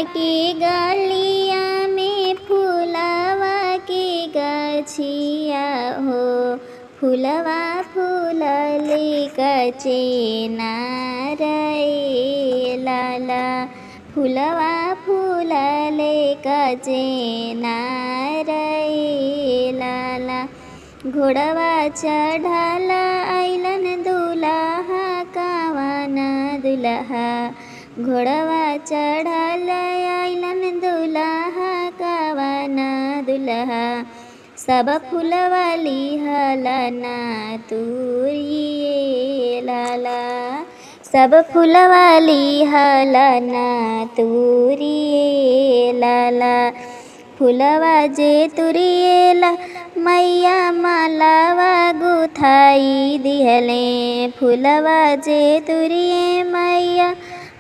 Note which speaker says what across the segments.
Speaker 1: के गलिया में फूलवा के गछिया हो, फूलवा फूलले कचे नारे लाला, फूलवा फूलले कचे नारे लाला। घोड़वा चढ़ल अइलन दुल्हा कावना दुल्हा, घोड़वा चढ़ल अइलन दुल्हा कावना दुल्हा। सब फूलवा लिहलना तुरिए लाला, सब फूलवा लिहलना तुरिए लाला। फूलवा जे तुरिएला मैया मालावा गुथाई दिहले, फूलवा जे तुरिए मैया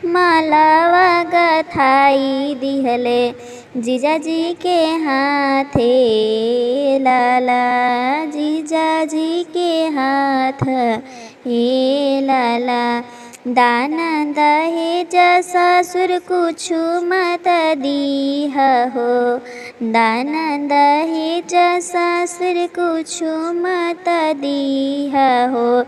Speaker 1: मालावा गथाई दिहले। जीजाजी के हाथे लाला, जीजाजी के हाथ हे लाला। दाना दहेज ससुर कुछु मत दीह हो, दाना दहेज ससुर कुछु मत दीह हो।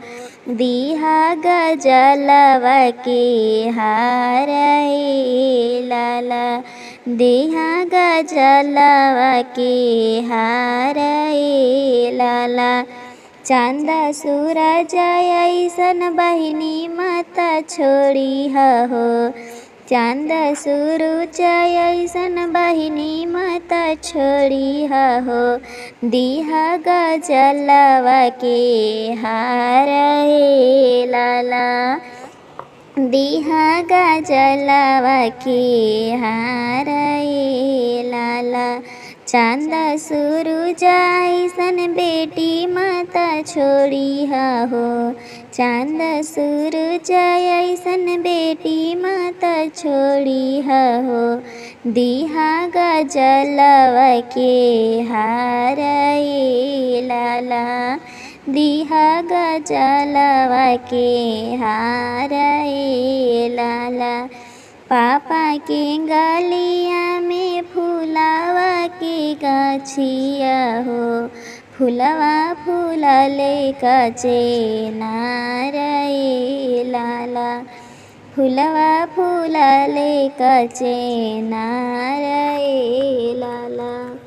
Speaker 1: दीहा गजलवा के हार हे लाला, दीहा गजलवा के हार हे लाला। चांद सूरज अइसन बहिनी मत छोड़ी हो, चांद सूरज अइसन बहिनी मत छोड़ी हो। दीहा गजलवा के हार हे लाला, दीहा गजलवा के हार हे लाला। चांद सूरज अइसन बेटी मत छोड़ी हो, चांद सूरज अइसन बेटी मत छोड़ी हो। दीहा गजलवा के हार हे लाला, दीहा गजलवा के हार हे लाला। पापा के गलिया में फूलवा के गछिया हो, फूलवा फूलले कचे नारे लाला, फूलवा फूलले कचे नारे लाला।